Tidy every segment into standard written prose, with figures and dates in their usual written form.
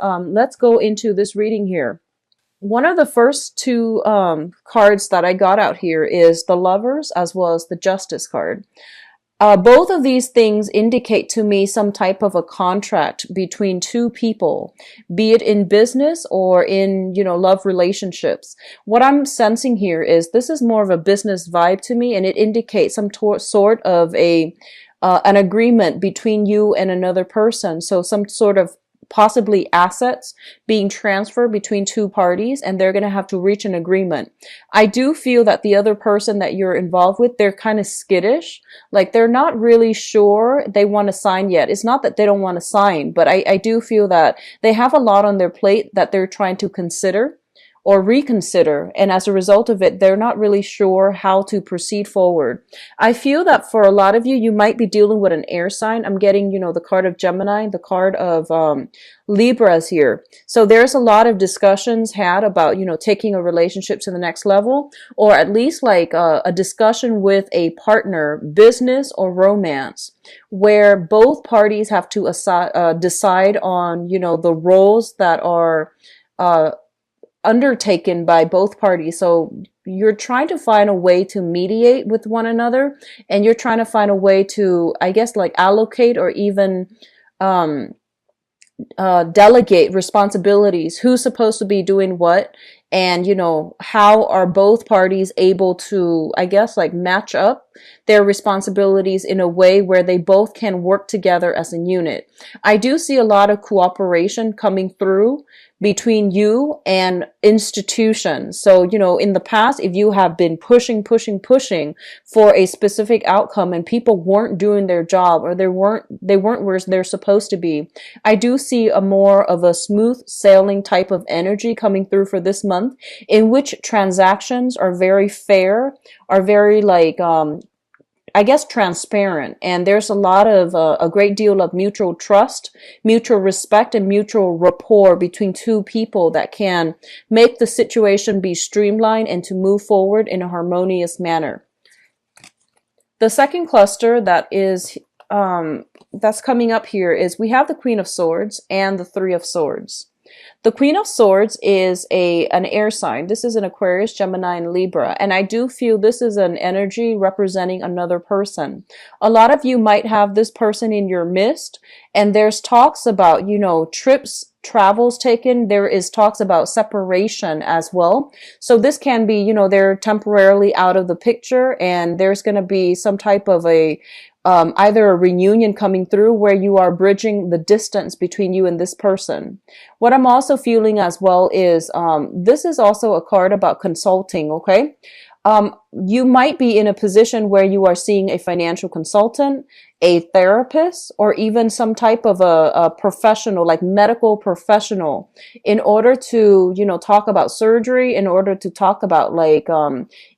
let's go into this reading here. One of the first two cards that I got out here is the Lovers as well as the Justice card. Both of these things indicate to me some type of a contract between two people, be it in business or in, love relationships. What I'm sensing here is this is more of a business vibe to me, and it indicates some sort of an agreement between you and another person. So some sort of possibly assets being transferred between two parties, and they're going to have to reach an agreement. I do feel that the other person that you're involved with, they're kind of skittish. Like they're not really sure they want to sign yet. It's not that they don't want to sign, but I do feel that they have a lot on their plate that they're trying to consider or reconsider, and as a result of it, they're not really sure how to proceed forward. I feel that for a lot of you, you might be dealing with an air sign. I'm getting, the card of Gemini, the card of Libras here. So there's a lot of discussions had about, taking a relationship to the next level, or at least like a discussion with a partner, business or romance, where both parties have to decide on, the roles that are undertaken by both parties. So you're trying to find a way to mediate with one another, and you're trying to find a way to, I guess, like allocate or even delegate responsibilities. Who's supposed to be doing what? And, how are both parties able to, I guess, like match up their responsibilities in a way where they both can work together as a unit. I do see a lot of cooperation coming through between you and institutions. So, in the past, if you have been pushing for a specific outcome and people weren't doing their job, or they weren't where they're supposed to be, I do see a more of a smooth sailing type of energy coming through for this month, in which transactions are very fair, are very I guess transparent, and there's a lot of a great deal of mutual trust, mutual respect, and mutual rapport between two people that can make the situation be streamlined and to move forward in a harmonious manner. The second cluster that is that's coming up here is we have the Queen of Swords and the Three of Swords. The Queen of Swords is an air sign. This is an Aquarius, Gemini, and Libra. And I do feel this is an energy representing another person. A lot of you might have this person in your midst, and there's talks about, trips, travels taken. There is talks about separation as well. So this can be, they're temporarily out of the picture, and there's going to be some type of either a reunion coming through where you are bridging the distance between you and this person. What I'm also feeling as well is this is also a card about consulting, okay? You might be in a position where you are seeing a financial consultant, a therapist, or even some type of a professional, like medical professional, in order to, talk about surgery, in order to talk about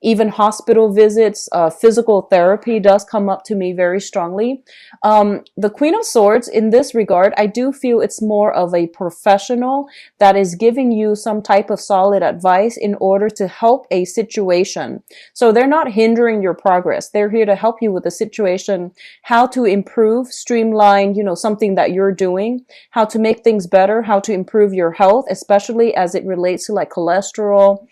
even hospital visits. Physical therapy does come up to me very strongly. The Queen of Swords, in this regard, I do feel it's more of a professional that is giving you some type of solid advice in order to help a situation. So they're not hindering your progress. They're here to help you with the situation, how to improve, streamline, something that you're doing, how to make things better, how to improve your health, especially as it relates to like cholesterol,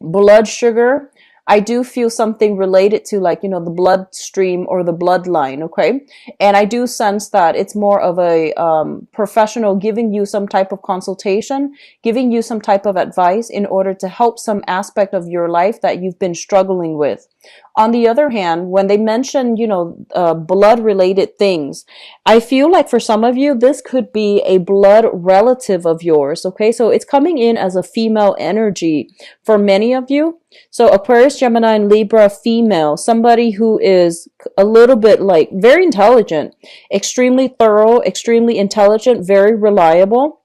blood sugar. I do feel something related to the bloodstream or the bloodline, okay? And I do sense that it's more of a professional giving you some type of consultation, giving you some type of advice in order to help some aspect of your life that you've been struggling with. On the other hand, when they mention, blood-related things, I feel like for some of you, this could be a blood relative of yours, okay? So it's coming in as a female energy for many of you. So Aquarius, Gemini, and Libra, female, somebody who is a little bit very intelligent, extremely thorough, extremely intelligent, very reliable.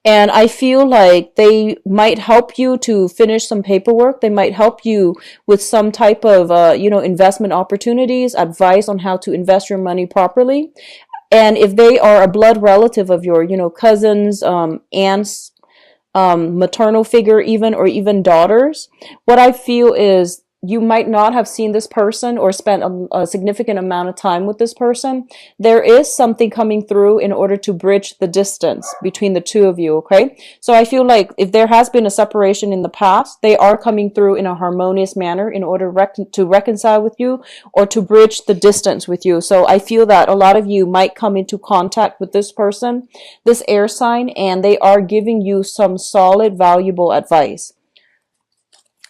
And I feel like they might help you to finish some paperwork. They might help you with some type of, investment opportunities, advice on how to invest your money properly. And if they are a blood relative of your, cousins, aunts, maternal figure even, or even daughters, what I feel is you might not have seen this person or spent a significant amount of time with this person, there is something coming through in order to bridge the distance between the two of you, okay? So I feel like if there has been a separation in the past, they are coming through in a harmonious manner in order to reconcile with you or to bridge the distance with you. So I feel that a lot of you might come into contact with this person, this air sign, and they are giving you some solid, valuable advice.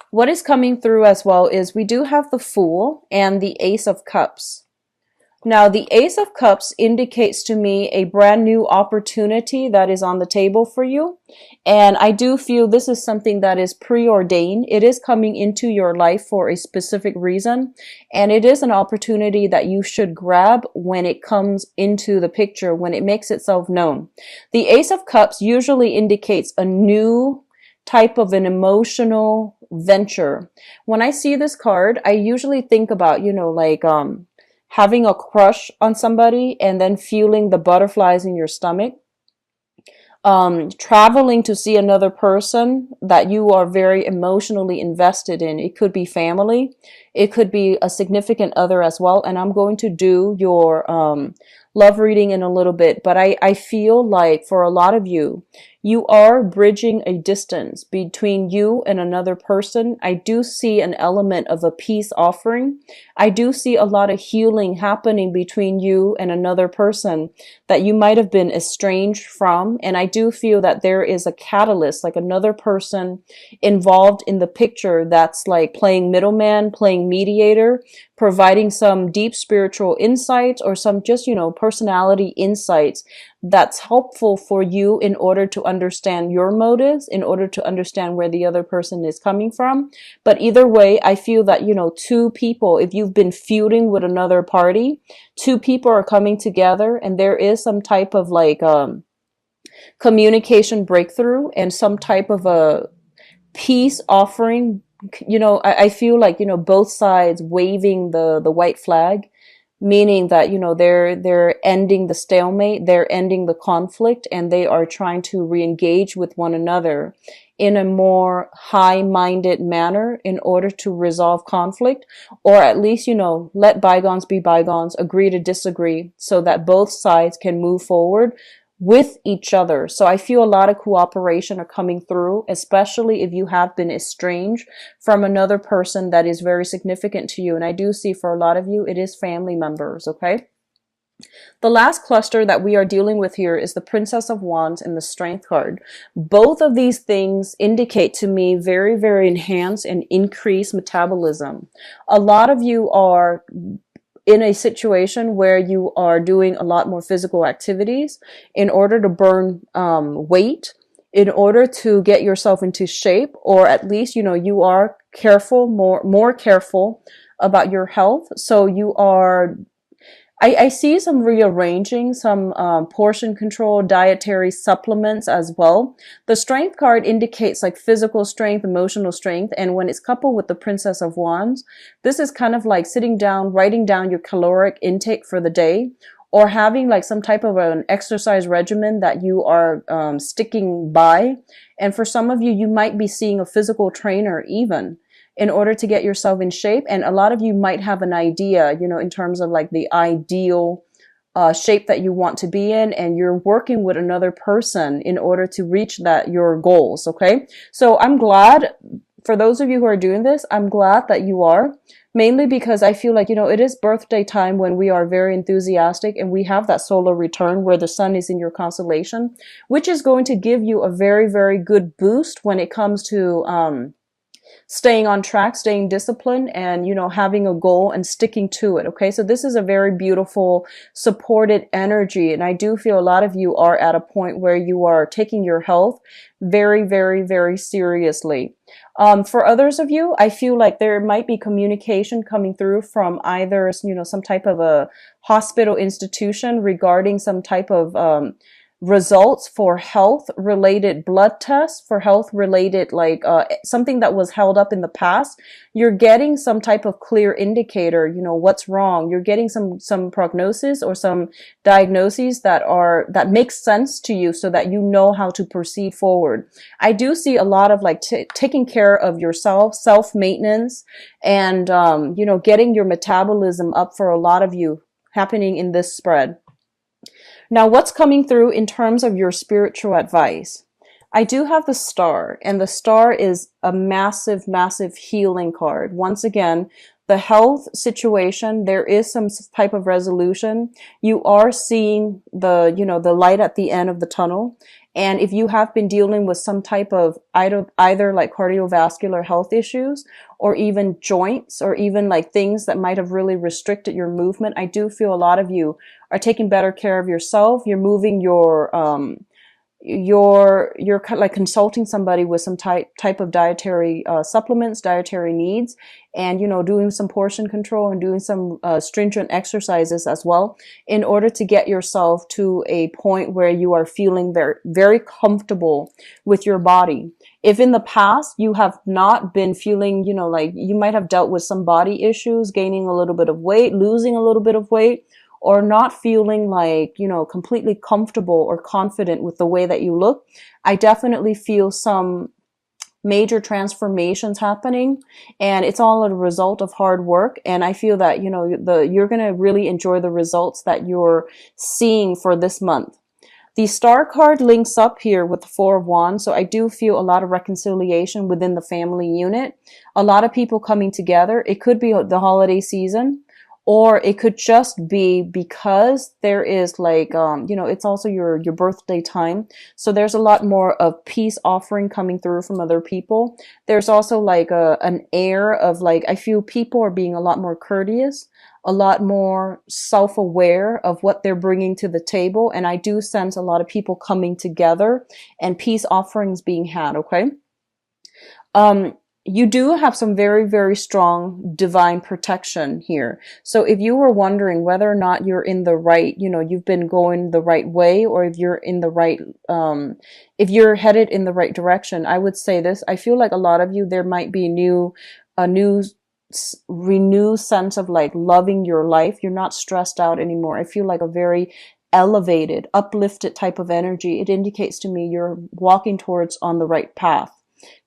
What is coming through as well is we do have the Fool and the Ace of Cups. Now, the Ace of Cups indicates to me a brand new opportunity that is on the table for you. And I do feel this is something that is preordained. It is coming into your life for a specific reason. And it is an opportunity that you should grab when it comes into the picture, when it makes itself known. The Ace of Cups usually indicates a new type of an emotional venture. When I see this card, I usually think about, like having a crush on somebody and then feeling the butterflies in your stomach. Traveling to see another person that you are very emotionally invested in. It could be family. It could be a significant other as well. And I'm going to do your love reading in a little bit. But I feel like for a lot of you, you are bridging a distance between you and another person. I do see an element of a peace offering. I do see a lot of healing happening between you and another person that you might have been estranged from. And I do feel that there is a catalyst, like another person involved in the picture that's like playing middleman, playing mediator, providing some deep spiritual insights or some just, personality insights that's helpful for you in order to understand your motives, in order to understand where the other person is coming from. But either way, I feel that, two people, if you've been feuding with another party, two people are coming together and there is some type of like communication breakthrough and some type of a peace offering. I feel like, both sides waving the white flag, meaning that, they're ending the stalemate, they're ending the conflict, and they are trying to re-engage with one another in a more high-minded manner in order to resolve conflict, or at least, let bygones be bygones, agree to disagree, so that both sides can move forward with each other. So I feel a lot of cooperation are coming through, especially if you have been estranged from another person that is very significant to you. And I do see for a lot of you, it is family members, okay? The last cluster that we are dealing with here is the Princess of Wands and the Strength card. Both of these things indicate to me very, very enhanced and increased metabolism. A lot of you are in a situation where you are doing a lot more physical activities in order to burn weight, in order to get yourself into shape, or at least, you are careful, more careful about your health. So you are, I see some rearranging, some portion control, dietary supplements as well. The Strength card indicates like physical strength, emotional strength. And when it's coupled with the Princess of Wands, this is kind of like sitting down, writing down your caloric intake for the day, or having like some type of an exercise regimen that you are sticking by. And for some of you, you might be seeing a physical trainer even, in order to get yourself in shape. And a lot of you might have an idea, in terms of like the ideal shape that you want to be in, and you're working with another person in order to reach your goals, okay? So I'm glad, for those of you who are doing this, I'm glad that you are, mainly because I feel like, it is birthday time when we are very enthusiastic and we have that solar return where the sun is in your constellation, which is going to give you a very, very good boost when it comes to staying on track, staying disciplined, and, having a goal and sticking to it. Okay. So this is a very beautiful supported energy. And I do feel a lot of you are at a point where you are taking your health very, very, very seriously. For others of you, I feel like there might be communication coming through from either, some type of a hospital institution regarding some type of, results for health related blood tests, for health related, like something that was held up in the past. You're getting some type of clear indicator, what's wrong. You're getting some prognosis or some diagnoses that make sense to you, so that you know how to proceed forward. I do see a lot of like taking care of yourself, self maintenance, and getting your metabolism up for a lot of you happening in this spread. Now, what's coming through in terms of your spiritual advice? I do have the star, and the star is a massive, massive healing card. Once again, the health situation, there is some type of resolution. You are seeing the light at the end of the tunnel. And if you have been dealing with some type of either like cardiovascular health issues, or even joints, or even like things that might have really restricted your movement, I do feel a lot of you are taking better care of yourself. You're moving you're like consulting somebody with some type of dietary supplements, dietary needs, and doing some portion control and doing some stringent exercises as well, in order to get yourself to a point where you are feeling very, very comfortable with your body. If in the past you have not been feeling, like you might have dealt with some body issues, gaining a little bit of weight, losing a little bit of weight, or not feeling like, completely comfortable or confident with the way that you look, I definitely feel some major transformations happening, and it's all a result of hard work. And I feel that, you're going to really enjoy the results that you're seeing for this month. The star card links up here with the Four of Wands, so I do feel a lot of reconciliation within the family unit. A lot of people coming together. It could be the holiday season, or it could just be because there is like, it's also your birthday time. So there's a lot more of peace offering coming through from other people. There's also like an air of like, I feel people are being a lot more courteous, a lot more self-aware of what they're bringing to the table. And I do sense a lot of people coming together and peace offerings being had. Okay. You do have some very, very strong divine protection here. So if you were wondering whether or not you're in the right, you've been going the right way, or if you're in the right, if you're headed in the right direction, I would say this. I feel like a lot of you, there might be a new renewed sense of like loving your life. You're not stressed out anymore. I feel like a very elevated, uplifted type of energy. It indicates to me you're walking towards on the right path.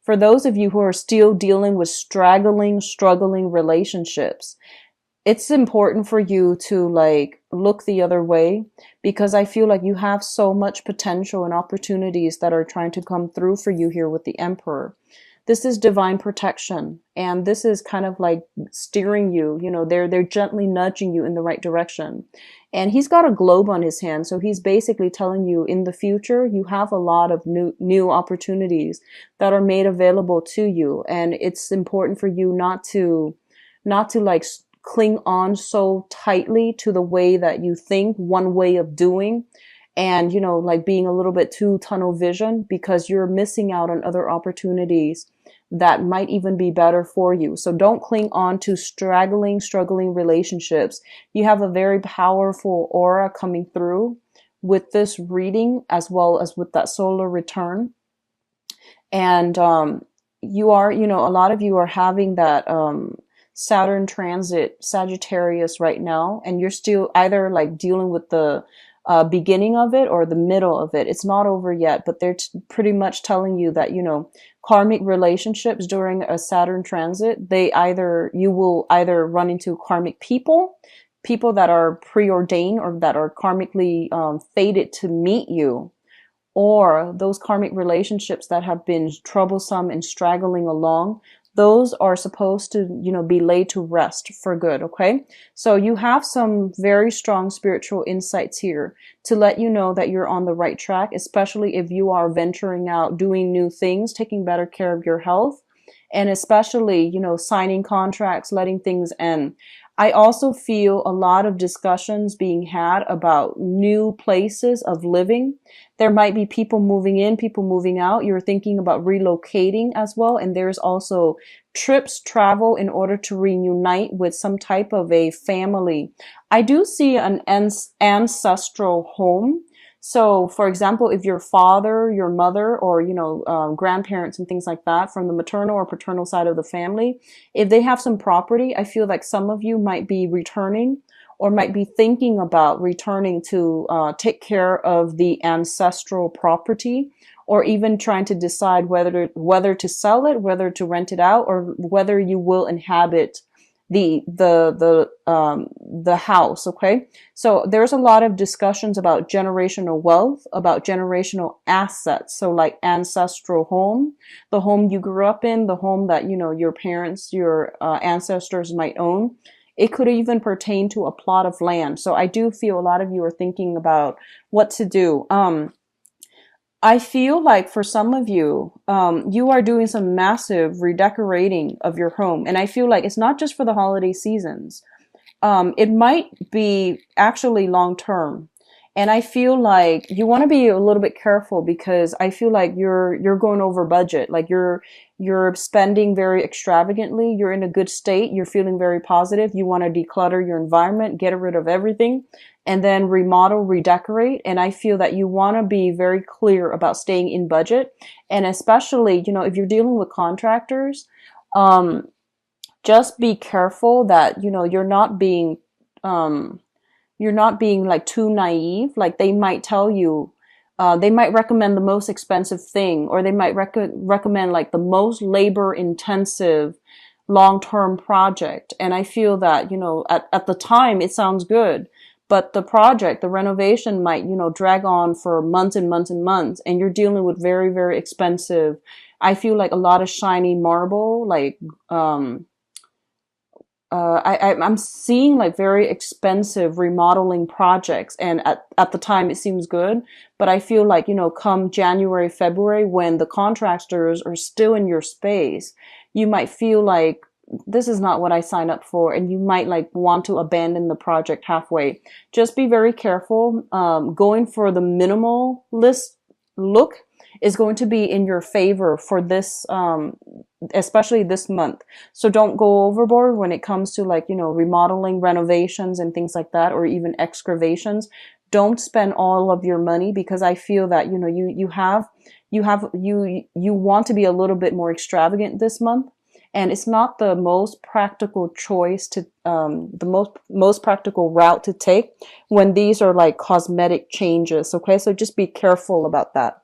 For those of you who are still dealing with struggling relationships, it's important for you to like look the other way, because I feel like you have so much potential and opportunities that are trying to come through for you here with the Emperor. This is divine protection, and this is kind of like steering you, they're gently nudging you in the right direction. And he's got a globe on his hand, so he's basically telling you in the future you have a lot of new opportunities that are made available to you, and it's important for you not to like cling on so tightly to the way that you think, one way of doing, and like being a little bit too tunnel vision, because you're missing out on other opportunities that might even be better for you. So don't cling on to struggling relationships. You have a very powerful aura coming through with this reading, as well as with that solar return. And you are, a lot of you are having that Saturn transit Sagittarius right now, and you're still either like dealing with the beginning of it or the middle of it. It's not over yet, but they're pretty much telling you that, karmic relationships during a Saturn transit, you will either run into karmic people that are preordained or that are karmically fated to meet you, or those karmic relationships that have been troublesome and straggling along. Those are supposed to, be laid to rest for good. Okay. So you have some very strong spiritual insights here to let you know that you're on the right track, especially if you are venturing out, doing new things, taking better care of your health, and especially, signing contracts, letting things end. I also feel a lot of discussions being had about new places of living. There might be people moving in, people moving out. You're thinking about relocating as well. And there's also trips, travel in order to reunite with some type of a family. I do see an ancestral home. So, for example, if your father, your mother, or, grandparents and things like that from the maternal or paternal side of the family, if they have some property, I feel like some of you might be returning or might be thinking about returning to take care of the ancestral property, or even trying to decide whether to sell it, whether to rent it out, or whether you will inhabit the house. Okay, so there's a lot of discussions about generational wealth, about generational assets. So like ancestral home, the home you grew up in, the home that your parents, your ancestors might own. It could even pertain to a plot of land. So I do feel a lot of you are thinking about what to do. I feel like for some of you, you are doing some massive redecorating of your home. And I feel like it's not just for the holiday seasons. It might be actually long term. And I feel like you want to be a little bit careful, because I feel like you're going over budget. Like you're spending very extravagantly. You're in a good state. You're feeling very positive. You want to declutter your environment, get rid of everything, and then remodel, redecorate. And I feel that you want to be very clear about staying in budget. And especially, if you're dealing with contractors, just be careful that, you're not being like too naive. Like they might tell you, they might recommend the most expensive thing, or they might recommend like the most labor intensive long-term project. And I feel that, at the time it sounds good, but the project, the renovation might, drag on for months and months and months, and you're dealing with very, very expensive. I feel like a lot of shiny marble, like, I'm seeing like very expensive remodeling projects, and at the time it seems good, but I feel like, come January, February, when the contractors are still in your space, you might feel like this is not what I signed up for, and you might like want to abandon the project halfway. Just be very careful. Going for the minimalist look is going to be in your favor for this, especially this month. So don't go overboard when it comes to like, remodeling, renovations and things like that, or even excavations. Don't spend all of your money, because I feel that, you want to be a little bit more extravagant this month. And it's not the most practical choice to, the most practical route to take when these are like cosmetic changes. Okay. So just be careful about that.